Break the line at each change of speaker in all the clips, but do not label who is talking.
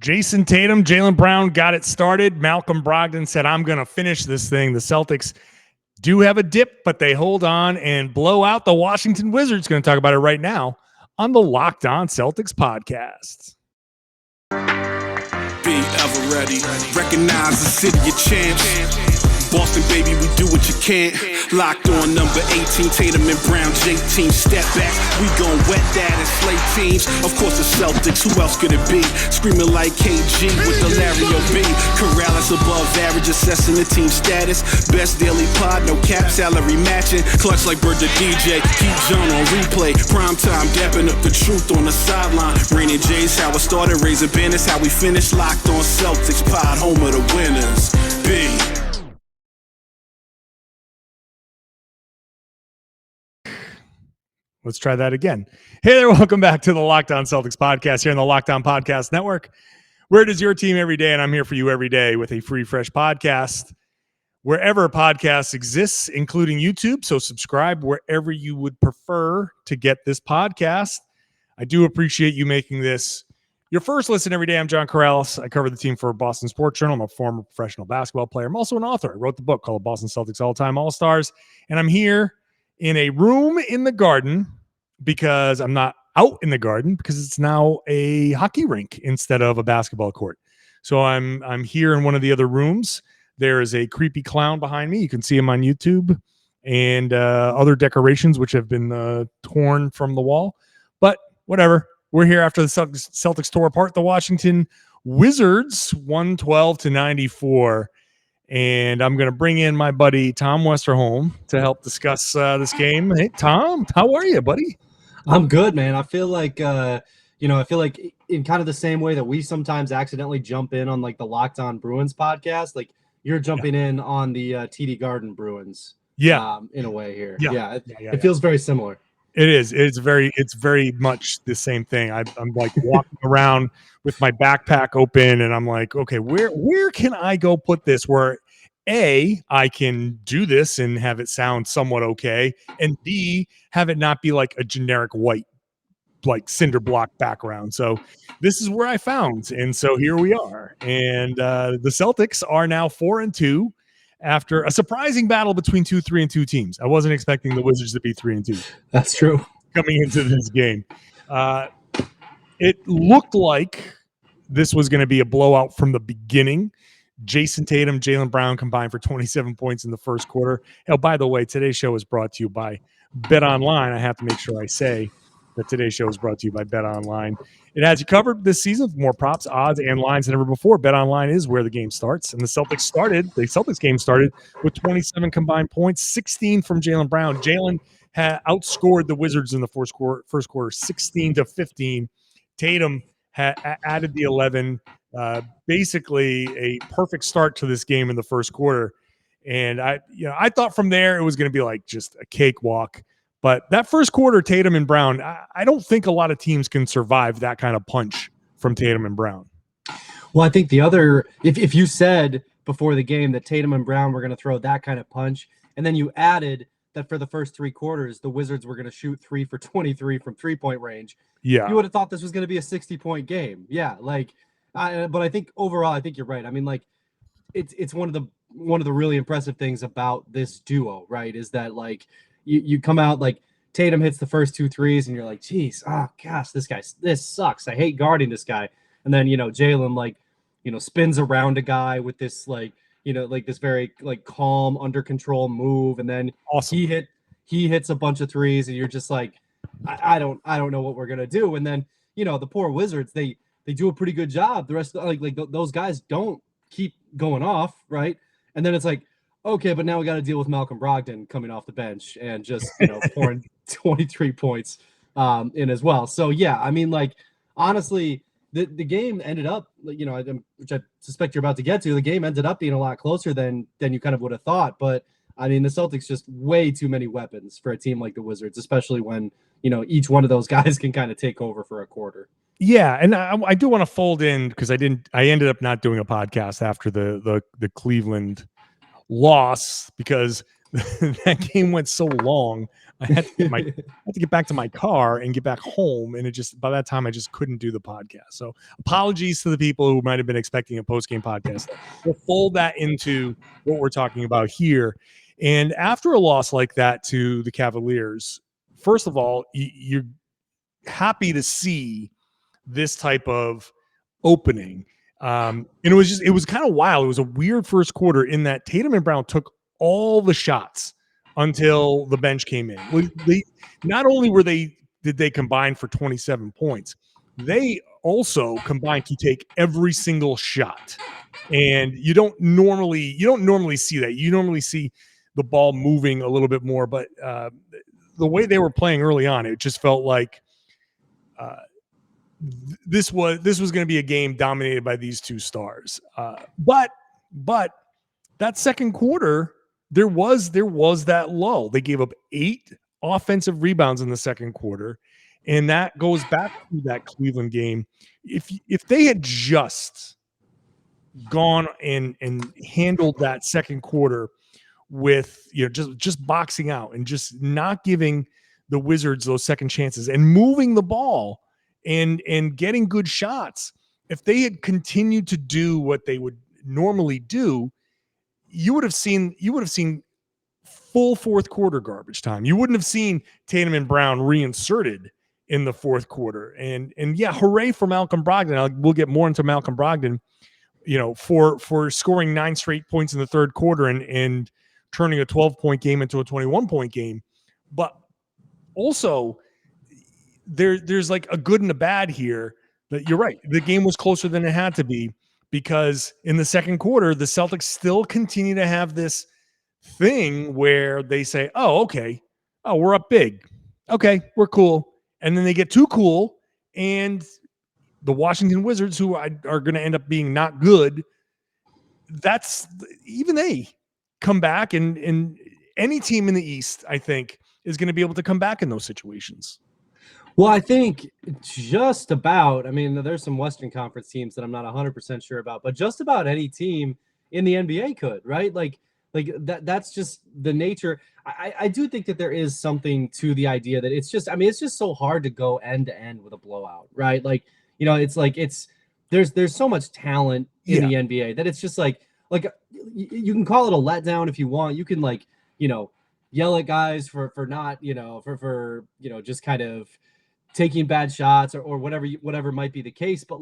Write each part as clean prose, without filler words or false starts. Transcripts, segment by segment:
Jayson Tatum, Jaylen Brown got it started. Malcolm Brogdon said, I'm going to finish this thing. The Celtics do have a dip, but they hold on and blow out the Washington Wizards. Going to talk about it right now on the Locked On Celtics podcast.
Be ever ready. Recognize the city of champs. Boston, baby, we do what you can't. Locked on number 18, Tatum and Brown, J-team, step back. We gon' wet that and slay teams. Of course, the Celtics, who else could it be? Screaming like KG with the Larry O.B. Karalis above average, assessing the team status. Best daily pod, no cap, salary matching. Clutch like Bird the DJ, keep John on replay. Prime time, dapping up the truth on the sideline. Raining J's, how it started, raising banners, how we finished. Locked on Celtics, pod, home of the winners. B.
Let's try that again. Hey there, welcome back to the Locked On Celtics podcast here on the Locked On Podcast Network, where it is your team every day, and I'm here for you every day with a free, fresh podcast wherever podcasts exists, including YouTube. So subscribe wherever you would prefer to get this podcast. I do appreciate you making this your first listen every day. I'm John Karalis. I cover the team for Boston Sports Journal. I'm a former professional basketball player. I'm also an author. I wrote the book called Boston Celtics All-Time All-Stars, and I'm here in a room in the garden because I'm not out in the garden because it's now a hockey rink instead of a basketball court. So I'm here in one of the other rooms. There is a creepy clown behind me. You can see him on YouTube and other decorations which have been torn from the wall. But whatever. We're here after the Celtics tore apart the Washington Wizards 112-94. And I'm going to bring in my buddy, Tom Westerholm, to help discuss this game. Hey, Tom, how are you, buddy?
I'm good, man. I feel like, I feel like in kind of the same way that we sometimes accidentally jump in on like the Locked On Bruins podcast, like you're jumping in on the TD Garden Bruins.
Yeah.
In a way here.
Yeah.
It feels very similar.
It is. It's very much the same thing. I'm like walking around with my backpack open and I'm like, okay, where can I go put this where A, I can do this and have it sound somewhat okay, and B, have it not be like a generic white, like cinder block background. So this is where I found. And so here we are. And the Celtics are now 4-2 after a surprising battle between 3-2 teams. I wasn't expecting the Wizards to be 3-2.
That's true.
Coming into this game. It looked like this was going to be a blowout from the beginning. Jayson Tatum, Jaylen Brown combined for 27 points in the first quarter. Oh, by the way, today's show is brought to you by BetOnline. I have to make sure I say that today's show is brought to you by BetOnline. It has you covered this season with more props, odds, and lines than ever before. BetOnline is where the game starts. And the Celtics game started with 27 combined points, 16 from Jaylen Brown. Jaylen had outscored the Wizards in the first quarter 16-15. Tatum had added the 11. Basically a perfect start to this game in the first quarter. And I thought from there it was going to be like just a cakewalk. But that first quarter, Tatum and Brown, I don't think a lot of teams can survive that kind of punch from Tatum and Brown.
Well, I think the other, if you said before the game that Tatum and Brown were going to throw that kind of punch, and then you added that for the first three quarters, the Wizards were going to shoot 3 for 23 from 3-point range.
Yeah.
You would have thought this was going to be a 60-point game. Yeah. But I think overall, I think you're right. I mean, like it's one of the really impressive things about this duo, right? Is that like you come out like Tatum hits the first 2 threes and you're like, geez, oh gosh, this sucks. I hate guarding this guy. And then, Jaylen spins around a guy with this this very like calm under control move. And then
awesome.
he hits a bunch of threes and you're just like, I don't know what we're going to do. And then, the poor Wizards, they do a pretty good job. The rest of those guys don't keep going off. Right. And then it's like, okay, but now we got to deal with Malcolm Brogdon coming off the bench and just, pouring 23 points in as well. So, yeah, I mean, like, honestly, the game ended up, which I suspect you're about to get to, the game ended up being a lot closer than you kind of would have thought. But, I mean, the Celtics just way too many weapons for a team like the Wizards, especially when, each one of those guys can kind of take over for a quarter.
Yeah, and I do want to fold in because I ended up not doing a podcast after the Cleveland loss because that game went so long. I had to get back to my car and get back home, and it just by that time I just couldn't do the podcast. So apologies to the people who might have been expecting a post game podcast. We'll fold that into what we're talking about here. And after a loss like that to the Cavaliers, first of all, you're happy to see this type of opening. And it was kind of wild. It was a weird first quarter in that Tatum and Brown took all the shots until the bench came in. Not only did they combine for 27 points, they also combined to take every single shot. And you don't normally see that. You normally see the ball moving a little bit more, but the way they were playing early on, it just felt like this was going to be a game dominated by these two stars. But that second quarter, there was that lull. They gave up 8 offensive rebounds in the second quarter, and that goes back to that Cleveland game. If they had just gone and handled that second quarter with just boxing out and just not giving the Wizards those second chances and moving the ball and getting good shots, if they had continued to do what they would normally do, you would have seen full fourth quarter garbage time. You wouldn't have seen Tatum and Brown reinserted in the fourth quarter. And yeah, hooray for Malcolm Brogdon. We'll get more into Malcolm Brogdon, for scoring 9 straight points in the third quarter and turning a 12-point game into a 21-point game. But also there's like a good and a bad here. That you're right. The game was closer than it had to be, because in the second quarter, the Celtics still continue to have this thing where they say, oh, okay. Oh, we're up big. Okay, we're cool. And then they get too cool, and the Washington Wizards, who are going to end up being not good, even they come back, and any team in the East, I think, is going to be able to come back in those situations.
Well, I think just about, there's some Western Conference teams that I'm not 100% sure about, but just about any team in the NBA could, right? Like that's just the nature. I do think that there is something to the idea that it's just so hard to go end to end with a blowout, right? Like, there's so much talent in the NBA that it's just like you can call it a letdown if you want. You can yell at guys for not, for just kind of taking bad shots or whatever might be the case. But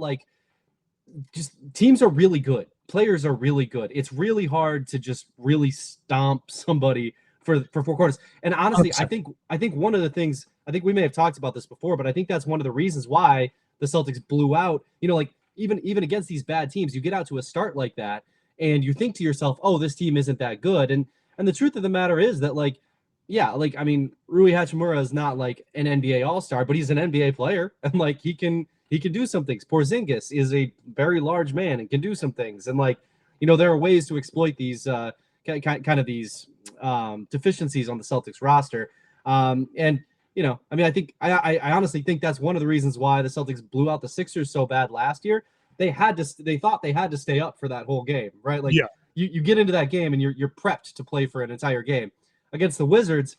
just teams are really good. Players are really good. It's really hard to just really stomp somebody for 4 quarters. And honestly, I think one of the things, I think we may have talked about this before, but I think that's one of the reasons why the Celtics blew out, even against these bad teams, you get out to a start like that and you think to yourself, oh, this team isn't that good. And the truth of the matter is that Rui Hachimura is not like an NBA All-Star, but he's an NBA player, and he can do some things. Porzingis is a very large man and can do some things, and there are ways to exploit these kind of these deficiencies on the Celtics roster. I honestly think that's one of the reasons why the Celtics blew out the Sixers so bad last year. They thought they had to stay up for that whole game, right? You get into that game and you're prepped to play for an entire game. Against the Wizards,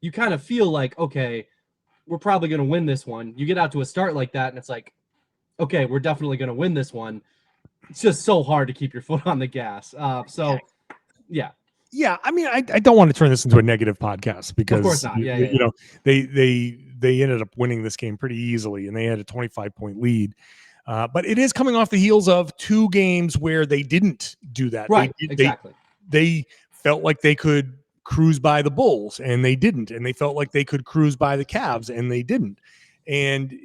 you kind of feel like, okay, we're probably going to win this one. You get out to a start like that, and it's like, okay, we're definitely going to win this one. It's just so hard to keep your foot on the gas. Yeah.
Yeah, I don't want to turn this into a negative podcast because,
of course not.
They ended up winning this game pretty easily, and they had a 25-point lead. But it is coming off the heels of 2 games where they didn't do that.
Right, exactly.
They felt like they could cruise by the Bulls, and they didn't, and they felt like they could cruise by the Cavs, and they didn't. And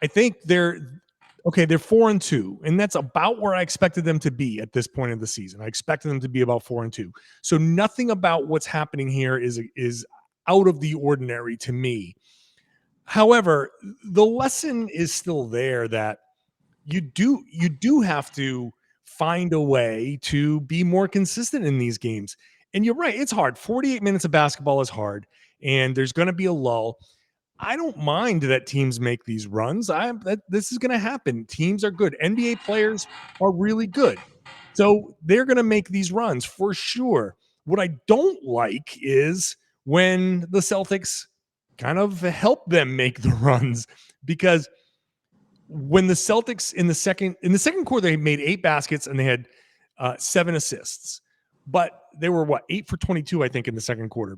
I think they're 4-2, and that's about where I expected them to be at this point of the season. I expected them to be about 4-2. So nothing about what's happening here is out of the ordinary to me. However, the lesson is still there that you do have to find a way to be more consistent in these games. And you're right, it's hard. 48 minutes of basketball is hard, and there's going to be a lull. I don't mind that teams make these runs. This is going to happen. Teams are good. NBA players are really good. So they're going to make these runs for sure. What I don't like is when the Celtics kind of help them make the runs, because when the Celtics in the second quarter, they made 8 baskets and they had 7 assists, but they were 8 for 22, I think, in the second quarter.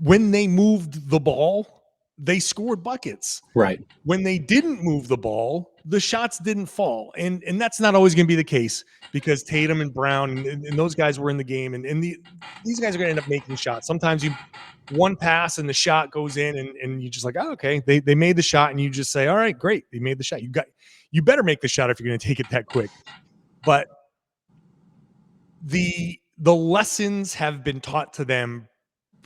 When they moved the ball, they scored buckets.
Right.
When they didn't move the ball, the shots didn't fall. And that's not always going to be the case, because Tatum and Brown and those guys were in the game. And these guys are going to end up making shots. Sometimes one pass and the shot goes in, and you just like, oh, okay, they made the shot, and you just say, all right, great, they made the shot. You better make the shot if you're going to take it that quick. But the lessons have been taught to them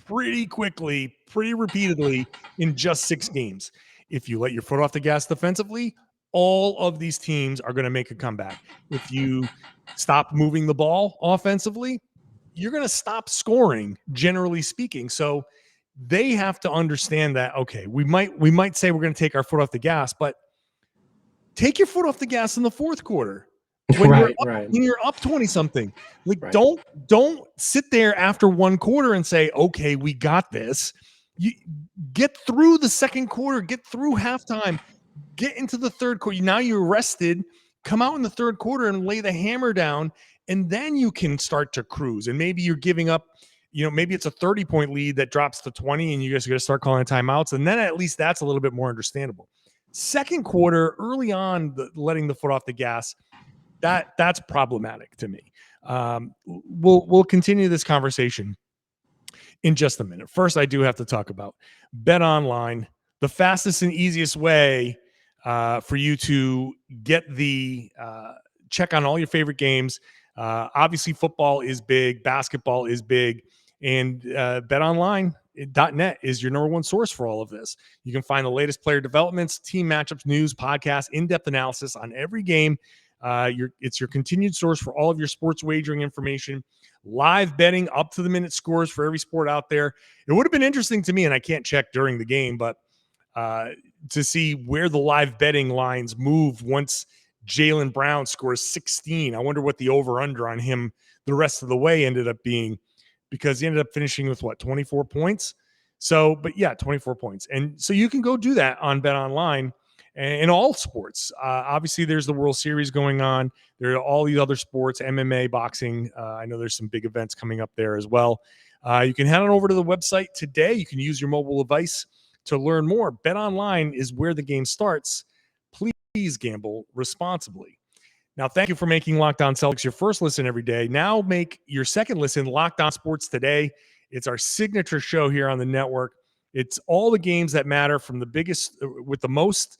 pretty quickly, pretty repeatedly in just 6 games. If you let your foot off the gas defensively, all of these teams are going to make a comeback. If you stop moving the ball offensively, you're going to stop scoring, generally speaking. So they have to understand that, okay, we might say we're going to take our foot off the gas, but take your foot off the gas in the fourth quarter. When you're up 20 something, don't sit there after one quarter and say, okay, we got this. You get through the second quarter, get through halftime, get into the third quarter. Now you're rested, come out in the third quarter and lay the hammer down, and then you can start to cruise. And maybe you're giving up, maybe it's a 30-point lead that drops to 20 and you guys are going to start calling timeouts. And then at least that's a little bit more understandable. Second quarter, early on, letting the foot off the gas, that's problematic to me. We'll continue this conversation in just a minute. First, I do have to talk about BetOnline, the fastest and easiest way for you to get the check on all your favorite games. Obviously, football is big, basketball is big, and BetOnline.net is your number one source for all of this. You can find the latest player developments, team matchups, news, podcasts, in-depth analysis on every game. It's your continued source for all of your sports wagering information, live betting, up to the minute scores for every sport out there. It would have been interesting to me, and I can't check during the game, but to see where the live betting lines move once Jaylen Brown scores 16. I wonder what the over-under on him the rest of the way ended up being, because he ended up finishing with 24 points. So, but yeah, 24 points. And so you can go do that on BetOnline. In all sports. Obviously, there's the World Series going on. There are all these other sports, MMA, boxing. I know there's some big events coming up there as well. You can head on over to the website today. You can use your mobile device to learn more. BetOnline is where the game starts. Please gamble responsibly. Now, thank you for making Locked On Celtics your first listen every day. Now make your second listen Locked On Sports Today. It's our signature show here on the network. It's all the games that matter, from the biggest with the most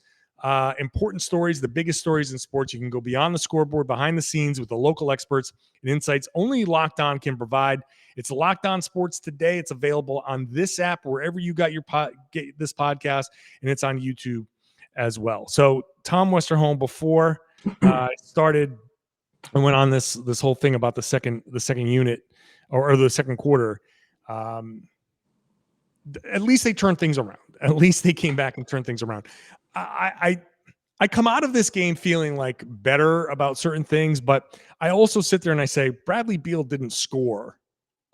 important stories, the biggest stories in sports. You can go beyond the scoreboard, behind the scenes with the local experts and insights only Locked On can provide. It's Locked On Sports Today. It's available on this app, wherever you got your get this podcast, and it's on YouTube as well. So Tom Westerholm, before I started, I went on this whole thing about the second unit or the second quarter. At least they turned things around. At least they came back and turned things around. I come out of this game feeling like better about certain things, but I also sit there and I say, Bradley Beal didn't score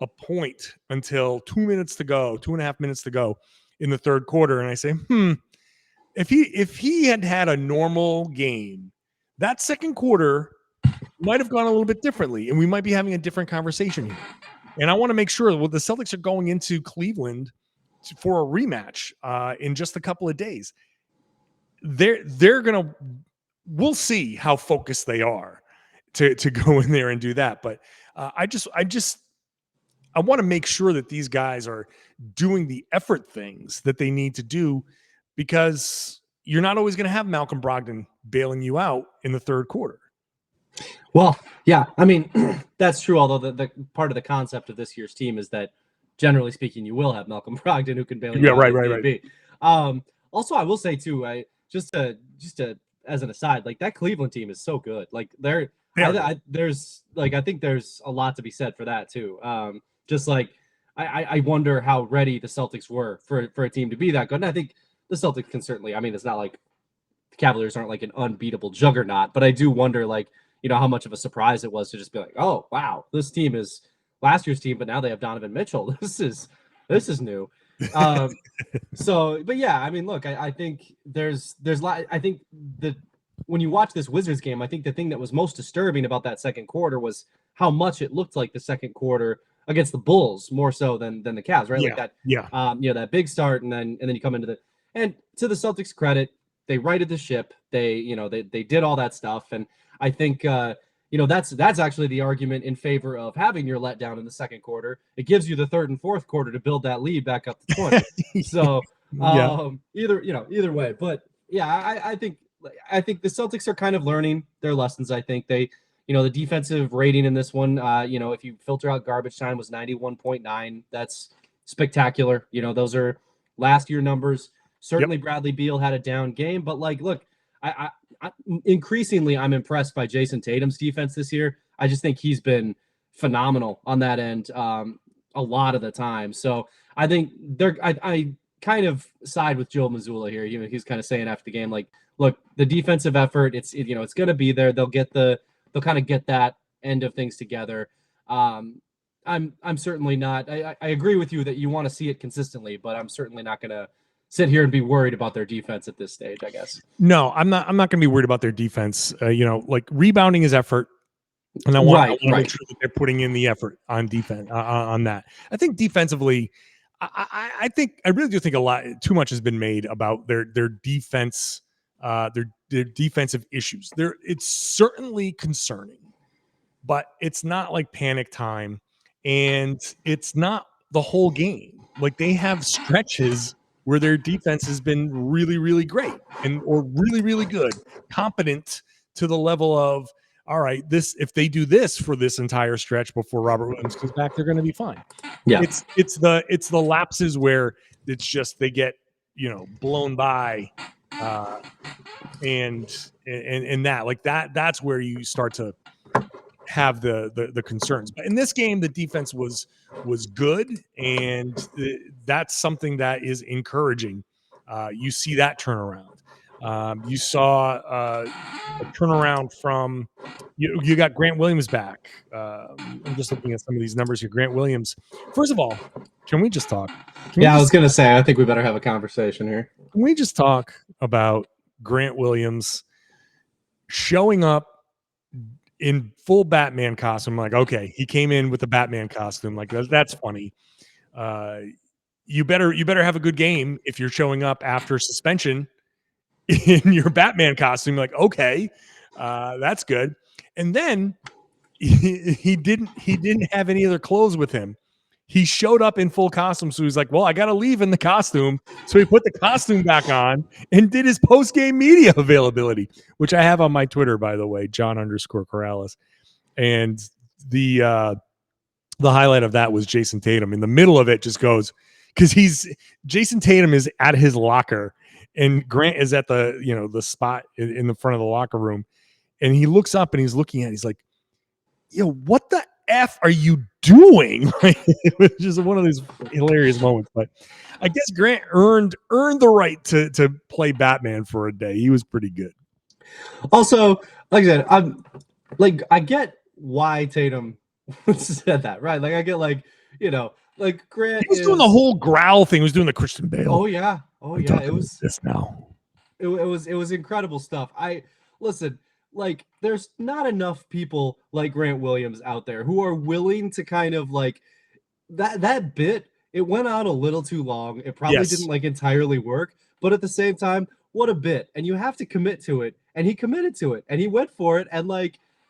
a point until 2 minutes to go, 2.5 minutes to go in the third quarter. And I say, if he had a normal game, that second quarter might have gone a little bit differently, and we might be having a different conversation here. And I want to make sure the Celtics are going into Cleveland for a rematch in just a couple of days. We'll see how focused they are to go in there and do that. But I want to make sure that these guys are doing the effort things that they need to do, because you're not always going to have Malcolm Brogdon bailing you out in the third quarter.
Well, yeah, I mean, that's true. Although the part of the concept of this year's team is that, generally speaking, you will have Malcolm Brogdon who can bail you out. Right. Also, I will say too, just to as an aside, like, that Cleveland team is so good. Like, I think there's a lot to be said for that too. Just like I wonder how ready the Celtics were for a team to be that good. And I think the Celtics can certainly. I mean, it's not like the Cavaliers aren't like an unbeatable juggernaut, but I do wonder, like, how much of a surprise it was to just be like, oh, wow, this team is last year's team, but now they have Donovan Mitchell. This is new. So, but yeah, I mean, look, I think I think that when you watch this Wizards game, I think the thing that was most disturbing about that second quarter was how much it looked like the second quarter against the Bulls, more so than the Cavs, right?
Yeah,
like that,
yeah.
That big start, and then you come into and to the Celtics' credit, they righted the ship. They did all that stuff, and I think that's actually the argument in favor of having your letdown in the second quarter. It gives you the third and fourth quarter to build that lead back up to 20. So either way, but yeah, I think the Celtics are kind of learning their lessons. I think they, the defensive rating in this one, if you filter out garbage time, was 91.9. That's spectacular. Those are last year numbers. Certainly, Bradley Beal had a down game, but look, I increasingly I'm impressed by Jayson Tatum's defense this year. I just think he's been phenomenal on that end a lot of the time. So I think I kind of side with Joe Mazzulla here. He's kind of saying after the game, look, the defensive effort, it's going to be there. They'll kind of get that end of things together. I'm certainly not. I agree with you that you want to see it consistently, but I'm certainly not going to sit here and be worried about their defense at this stage, I guess.
No, I'm not going to be worried about their defense. Rebounding is effort. And I want to make sure that they're putting in the effort on defense on that. I think defensively, I really do think too much has been made about their defense, their defensive issues. It's certainly concerning, but it's not like panic time, and it's not the whole game. Like, they have stretches where their defense has been really, really great or really, really good, competent to the level of, all right, if they do this for this entire stretch before Robert Williams comes back, they're going to be fine.
Yeah,
it's the lapses where it's just they get blown by, and that's where you start to have the concerns. But in this game, the defense was good, and that's something that is encouraging. You see that turnaround. You saw a turnaround from you got Grant Williams back. I'm just looking at some of these numbers here. Grant Williams. First of all, can we just talk?
I was going to say, I think we better have a conversation here.
Can we just talk about Grant Williams showing up in full Batman costume? Like, okay, he came in with the Batman costume. Like, that's funny. You better have a good game if you're showing up after suspension in your Batman costume. Like, okay, that's good. And then he didn't have any other clothes with him. He showed up in full costume, so he's like, well, I got to leave in the costume. So he put the costume back on and did his post-game media availability, which I have on my Twitter, by the way, John_Karalis. And the highlight of that was Jayson Tatum. In the middle of it just goes, because Jayson Tatum is at his locker, and Grant is at the spot in the front of the locker room. And he looks up and he's looking at it. He's like, yo, what the F are you doing? It was just one of these hilarious moments. But I guess Grant earned the right to play Batman for a day. He was pretty good.
Also, like I said, I get why Tatum said that, right? Like, I get Grant.
He was doing the whole growl thing. He was doing the Christian Bale.
Oh yeah. It was
this now.
It was incredible stuff. Listen. There's not enough people like Grant Williams out there who are willing to kind of that bit. It went on a little too long. It probably didn't entirely work, but at the same time, what a bit. And you have to commit to it. And he committed to it, and he went for it. And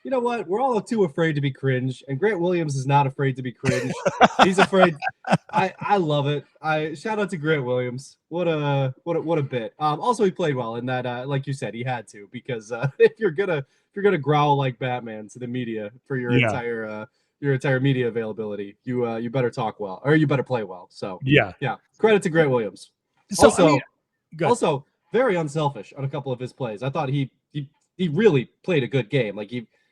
you know what? We're all too afraid to be cringe, and Grant Williams is not afraid to be cringe. He's afraid. I love it. Shout out to Grant Williams. What a bit. Also, he played well in that. Like you said, he had to, because if you're gonna growl like Batman to the media for your entire media availability, you better talk well, or you better play well. So yeah. Credit to Grant Williams. So, also very unselfish on a couple of his plays. I thought he really played a good game.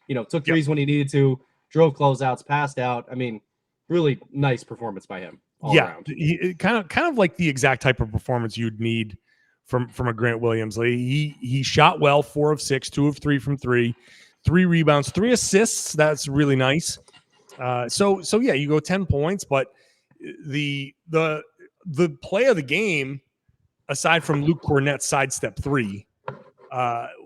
He took threes when he needed to, drove closeouts, passed out. I mean, really nice performance by him all around.
He kind of like the exact type of performance you'd need from a Grant Williams. He shot well, 4 of 6, 2 of 3 from 3, 3 rebounds, 3 assists. That's really nice. So yeah, you go 10 points, but the play of the game, aside from Luke Cornett's sidestep 3,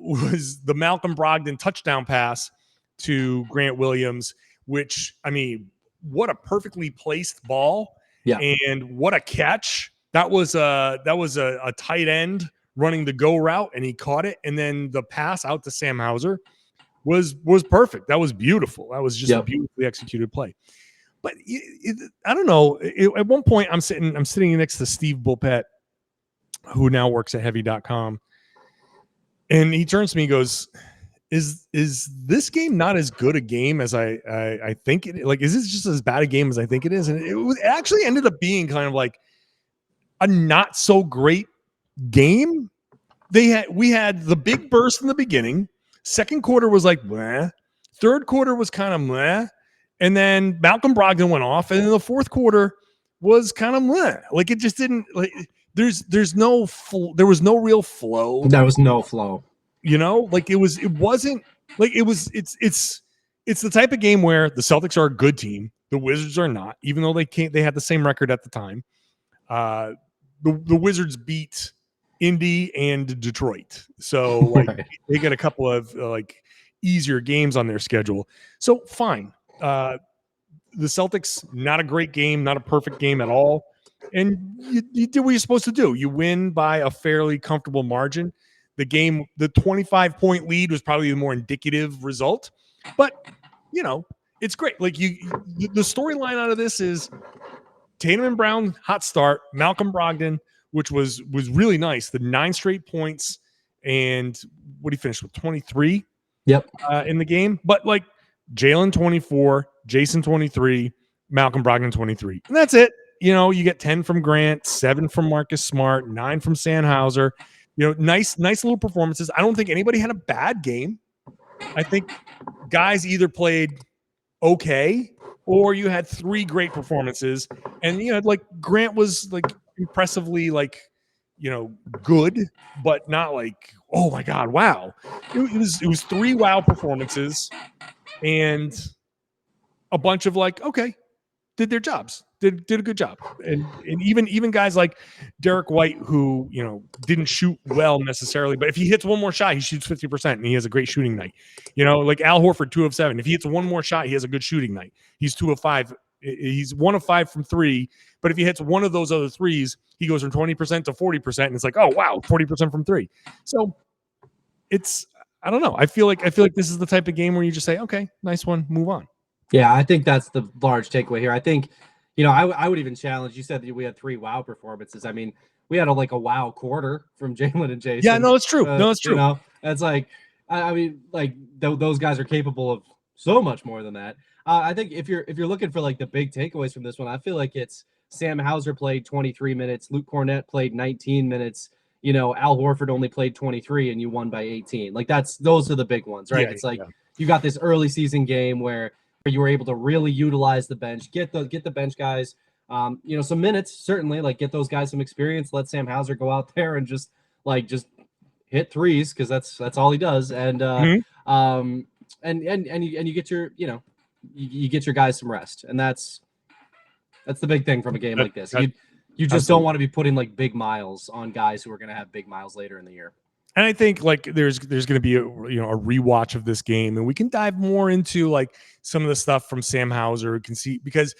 was the Malcolm Brogdon touchdown pass to Grant Williams, which, I mean, what a perfectly placed ball.
Yeah.
And what a catch. That was a tight end running the go route, and he caught it. And then the pass out to Sam Hauser was perfect. That was beautiful. That was just a beautifully executed play. But I don't know. At one point, I'm sitting next to Steve Bulpett, who now works at heavy.com. And he turns to me and goes, is this game not as good a game as I think it is? Like, is this just as bad a game as I think it is? And it actually ended up being kind of like a not so great game. We had the big burst in the beginning. Second quarter was like meh. Third quarter was kind of meh. And then Malcolm Brogdon went off. And then the fourth quarter was kind of meh. Like, it just didn't, like, there was no real flow.
There was no flow.
You know, like it's the type of game where the Celtics are a good team. The Wizards are not, even though they had the same record at the time. The Wizards beat Indy and Detroit. So like they get a couple of like easier games on their schedule. So fine. The Celtics, not a great game, not a perfect game at all. And you did what you're supposed to do. You win by a fairly comfortable margin. The 25-point lead was probably the more indicative result, but you know, it's great. Like the storyline out of this is Tatum and Brown, hot start, Malcolm Brogdon, which was really nice. The 9 straight points, and what he finished with 23.
Yep.
In the game, but like Jaylen 24, Jayson 23, Malcolm Brogdon 23, and that's it. You know, you get 10 from Grant, 7 from Marcus Smart, 9 from Sandhauser. You know, nice little performances. I don't think anybody had a bad game. I think guys either played okay or you had 3 great performances. And, you know, like Grant was like impressively like, you know, good, but not like, oh my God, wow. It was 3 wow performances and a bunch of like, okay, did their jobs. Did a good job. And even guys like Derek White, who, you know, didn't shoot well necessarily, but if he hits one more shot, he shoots 50% and he has a great shooting night. You know, like Al Horford, 2 of 7. If he hits one more shot, he has a good shooting night. He's 2 of 5. He's 1 of 5 from 3. But if he hits one of those other threes, he goes from 20% to 40%. And it's like, oh wow, 40% from 3. So it's, I don't know. I feel like this is the type of game where you just say, okay, nice one, move on.
Yeah, I think that's the large takeaway here. I think, you know, I would even challenge. You said that we had 3 wow performances. I mean, we had a wow quarter from Jaylen and Jayson.
Yeah, no, it's true. No, it's true.
You know, it's like, I mean, like those guys are capable of so much more than that. I think if you're looking for like the big takeaways from this one, I feel like it's Sam Hauser played 23 minutes, Luke Cornett played 19 minutes. You know, Al Horford only played 23, and you won by 18. Like those are the big ones, right? It's like you got this early season game where you were able to really utilize the bench, get the bench guys, you know, some minutes, certainly, like get those guys some experience. Let Sam Hauser go out there and just hit threes, because that's all he does. And and you get your, you know, you get your guys some rest, and that's the big thing from a game like this. You just don't want to be putting like big miles on guys who are going to have big miles later in the year.
And I think like there's going to be a rewatch of this game, and we can dive more into like some of the stuff from Sam Hauser. We can see, because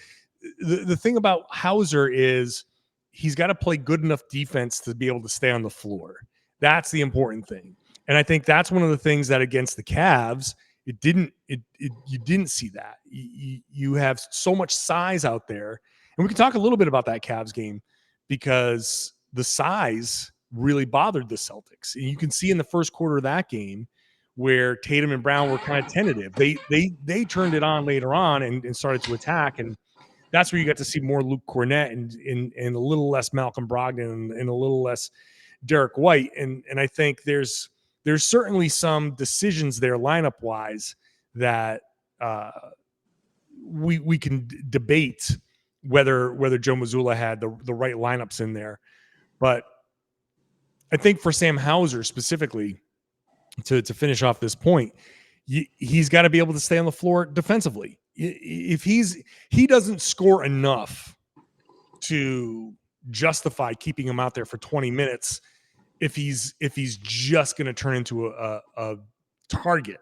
the thing about Hauser is he's got to play good enough defense to be able to stay on the floor. That's the important thing. And I think that's one of the things that against the Cavs, you didn't see that. You have so much size out there, and we can talk a little bit about that Cavs game, because the size really bothered the Celtics. And you can see in the first quarter of that game where Tatum and Brown were kind of tentative. They turned it on later on and started to attack. And that's where you got to see more Luke Cornett and a little less Malcolm Brogdon and a little less Derek White. And I think there's certainly some decisions there lineup wise that we can debate whether Joe Mazzulla had the right lineups in there. But I think for Sam Hauser specifically, to finish off this point, he's got to be able to stay on the floor defensively. If he doesn't score enough to justify keeping him out there for 20 minutes, if he's just going to turn into a target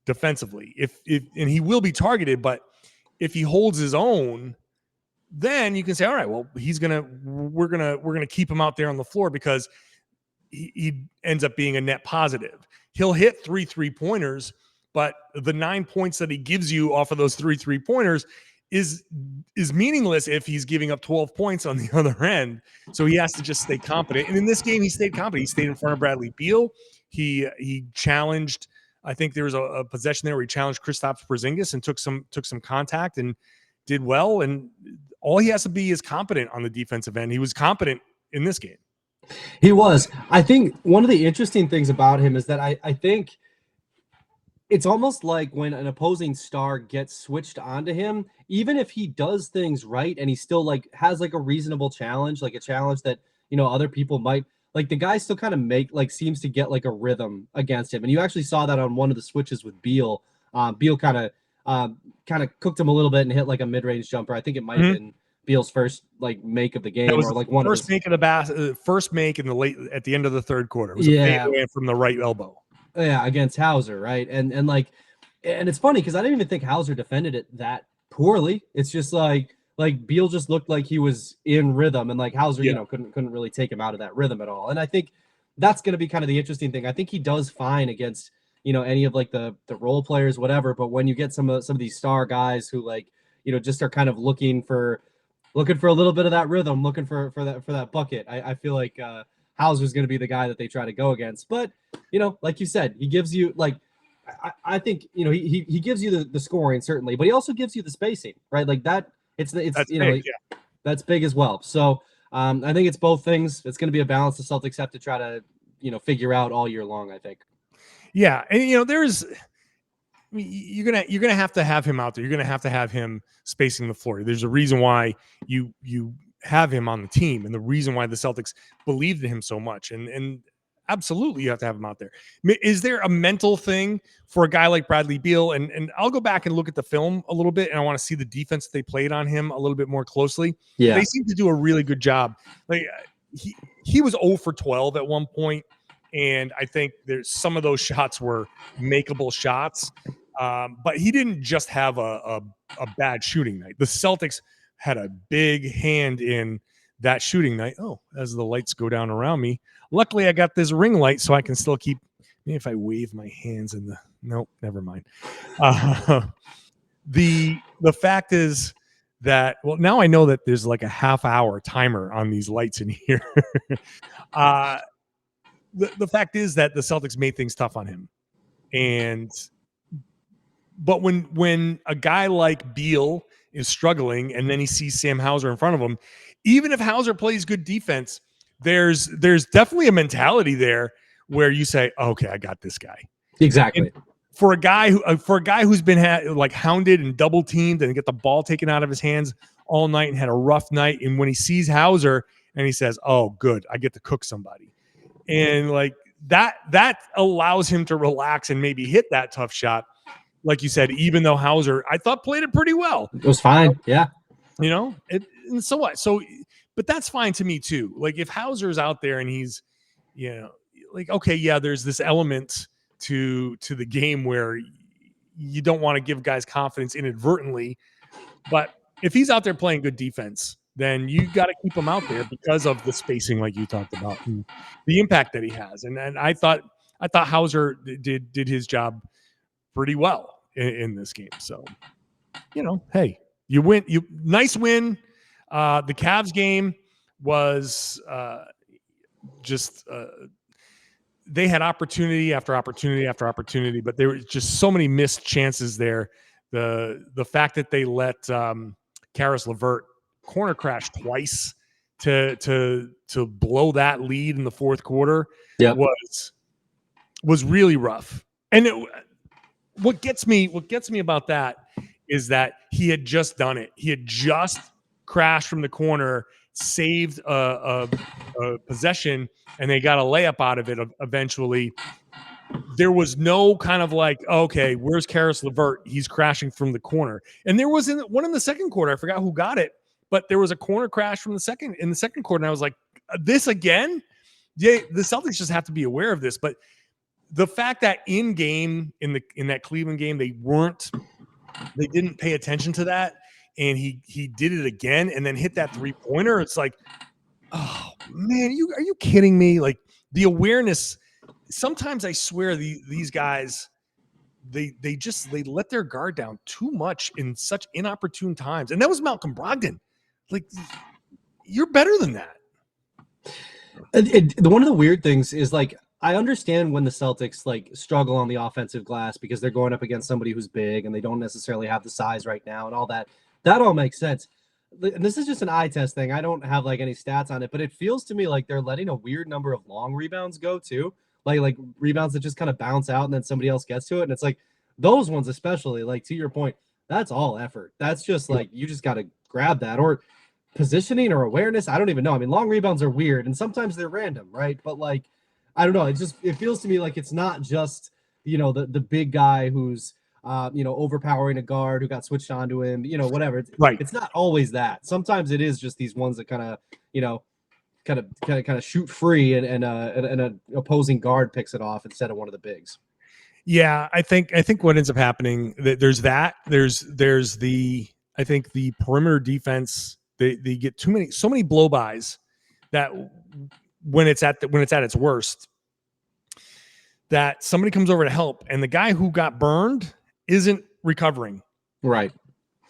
defensively, and he will be targeted, but if he holds his own, then you can say, all right, well, we're gonna keep him out there on the floor because he ends up being a net positive. He'll hit 3 3-pointers, but the 9 points that he gives you off of those 3 3-pointers is meaningless if he's giving up 12 points on the other end. So he has to just stay competent. And in this game, he stayed competent. He stayed in front of Bradley Beal. He challenged. I think there was a possession there where he challenged Kristaps Porzingis and took some contact and did well. And all he has to be is competent on the defensive end. He was competent in this game.
He was. I think one of the interesting things about him is that I think it's almost like when an opposing star gets switched onto him, even if he does things right and he still like has like a reasonable challenge, like a challenge that, other people might like, the guy still kind of seems to get like a rhythm against him. And you actually saw that on one of the switches with Beal. Beal kind of cooked him a little bit and hit like a mid-range jumper. I think it might have been Beal's first like make of the game, or like one
first make of the first make in the late at the end of the third quarter. It was a fadeaway from the right elbow.
Yeah, against Hauser, right? And it's funny because I didn't even think Hauser defended it that poorly. It's just like Beal just looked like he was in rhythm, and like Hauser, couldn't really take him out of that rhythm at all. And I think that's going to be kind of the interesting thing. I think he does fine against any of like the role players, whatever. But when you get some of these star guys who like just are kind of looking for a little bit of that rhythm, looking for that bucket, I feel like Hauser's going to be the guy that they try to go against. But like you said, he gives you like I think he gives you the scoring certainly, but he also gives you the spacing, right? Like that. That's big, that's big as well. So I think it's both things. It's going to be a balance the Celtics have to try to figure out all year long, I think.
Yeah, and you're gonna have to have him out there. You're gonna have to have him spacing the floor. There's a reason why you have him on the team, and the reason why the Celtics believed in him so much. And absolutely, you have to have him out there. Is there a mental thing for a guy like Bradley Beal? And I'll go back and look at the film a little bit, and I want to see the defense they played on him a little bit more closely. Yeah, they seem to do a really good job. Like he was 0 for 12 at one point, and I think there's some of those shots were makeable shots. But he didn't just have a bad shooting night. The Celtics had a big hand in that shooting night. Oh, as the lights go down around me. Luckily, I got this ring light so I can still keep. Maybe if I wave my hands in the. Nope, never mind. The fact is that, well, now I know that there's like a half-hour timer on these lights in here. The fact is that the Celtics made things tough on him, but when a guy like Beal is struggling and then he sees Sam Hauser in front of him, even if Hauser plays good defense, there's definitely a mentality there where you say, okay, I got this guy.
Exactly.
And for a guy who's been like hounded and double teamed and get the ball taken out of his hands all night and had a rough night, and when he sees Hauser and he says, oh, good, I get to cook somebody. And like that allows him to relax and maybe hit that tough shot. Like you said, even though Hauser, I thought, played it pretty well.
It was fine. Yeah.
And so what? So, but that's fine to me too. Like if Hauser's out there and he's, like, okay, yeah, there's this element to the game where you don't want to give guys confidence inadvertently. But if he's out there playing good defense, then you got to keep him out there because of the spacing, like you talked about, and the impact that he has. And I thought Hauser did his job pretty well in this game. So, hey, you win. Nice win. The Cavs game was just they had opportunity after opportunity after opportunity, but there were just so many missed chances there. The fact that they let Karis LeVert corner crash twice to blow that lead in the fourth quarter was really rough. And what gets me about that is that he had just done it. He had just crashed from the corner, saved a possession, and they got a layup out of it eventually. there was no kind of like, okay, where's Karis LeVert? He's crashing from the corner. And there was one in the second quarter. I forgot who got it, but there was a corner crash from in the second quarter. And I was like, this again? Yeah, the Celtics just have to be aware of this. But the fact that in game, in that Cleveland game, they didn't pay attention to that. And he did it again and then hit that 3-pointer. It's like, oh man, are you kidding me? Like the awareness. Sometimes I swear these guys, they let their guard down too much in such inopportune times. And that was Malcolm Brogdon. Like, you're better than that.
One of the weird things is, like, I understand when the Celtics like struggle on the offensive glass because they're going up against somebody who's big and they don't necessarily have the size right now and all that. That all makes sense. And this is just an eye test thing. I don't have like any stats on it, but it feels to me like they're letting a weird number of long rebounds go too. Like rebounds that just kind of bounce out and then somebody else gets to it. And it's like those ones, especially, like to your point, that's all effort. That's just like, you just got to grab that, or positioning or awareness. I don't even know. I mean, long rebounds are weird and sometimes they're random, right? But like, I don't know. It feels to me like it's not just, the big guy who's, overpowering a guard who got switched onto him, whatever.
Right.
It's not always that. Sometimes it is just these ones that kind of shoot free and an opposing guard picks it off instead of one of the bigs.
Yeah, I think what ends up happening, there's the perimeter defense. They get so many blow-bys that when it's at its worst, that somebody comes over to help and the guy who got burned isn't recovering.
Right.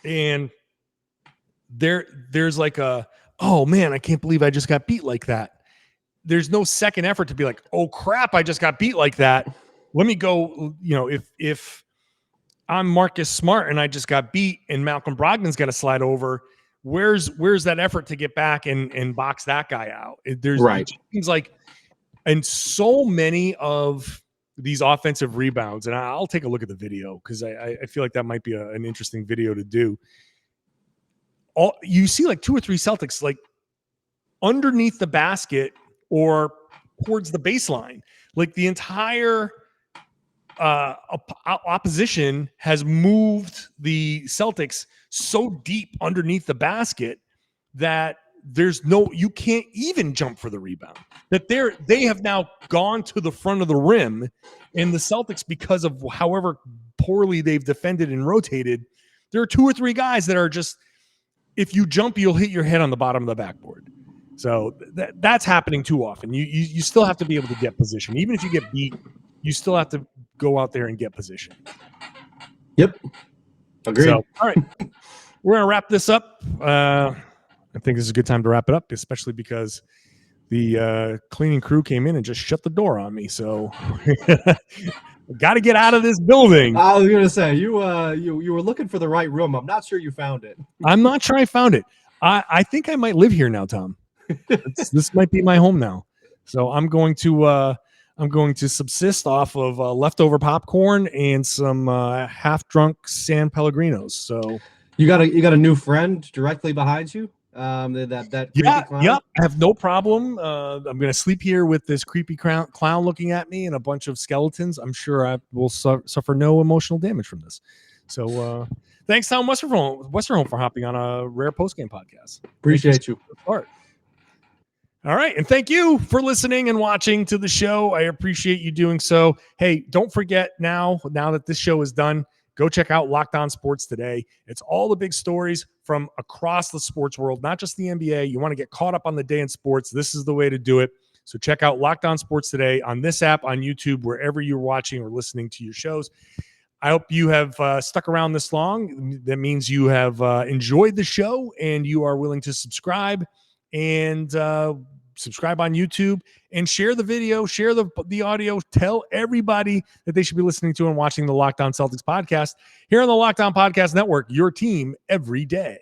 And there's like oh man, I can't believe I just got beat like that. There's no second effort to be like, oh crap, I just got beat like that. Let me go, if I'm Marcus Smart and I just got beat and Malcolm Brogdon's got to slide over, where's that effort to get back and box that guy out? It seems like, and so many of these offensive rebounds, and I'll take a look at the video because I feel like that might be an interesting video to do. You see like 2 or 3 Celtics like underneath the basket or towards the baseline. Like the entire opposition has moved the Celtics so deep underneath the basket that you can't even jump for the rebound. That they have now gone to the front of the rim, and the Celtics, because of however poorly they've defended and rotated, there are 2 or 3 guys that are just, if you jump, you'll hit your head on the bottom of the backboard. So that's happening too often. You still have to be able to get position. Even if you get beat, you still have to go out there and get position.
Yep. Agreed.
So, all right. We're going to wrap this up. I think this is a good time to wrap it up, especially because the cleaning crew came in and just shut the door on me. So got to get out of this building.
I was going to say, you were looking for the right room. I'm not sure you found it.
I'm not sure I found it. I think I might live here now, Tom. This might be my home now. So I'm going to subsist off of leftover popcorn and some half-drunk San Pellegrinos. So
you got a new friend directly behind you. That creepy clown?
Yeah, I have no problem. I'm going to sleep here with this creepy clown looking at me and a bunch of skeletons. I'm sure I will suffer no emotional damage from this. So thanks, Tom Westerholm, for hopping on a rare postgame podcast.
Appreciate you.
All right. And thank you for listening and watching to the show. I appreciate you doing so. Hey, don't forget now that this show is done, go check out Locked On Sports Today. It's all the big stories from across the sports world, not just the NBA. You want to get caught up on the day in sports, this is the way to do it. So check out Locked On Sports Today on this app, on YouTube, wherever you're watching or listening to your shows. I hope you have stuck around this long. That means you have enjoyed the show and you are willing to subscribe and subscribe on YouTube and share the video, share the audio, tell everybody that they should be listening to and watching the Locked On Celtics podcast here on the Locked On Podcast Network, your team every day.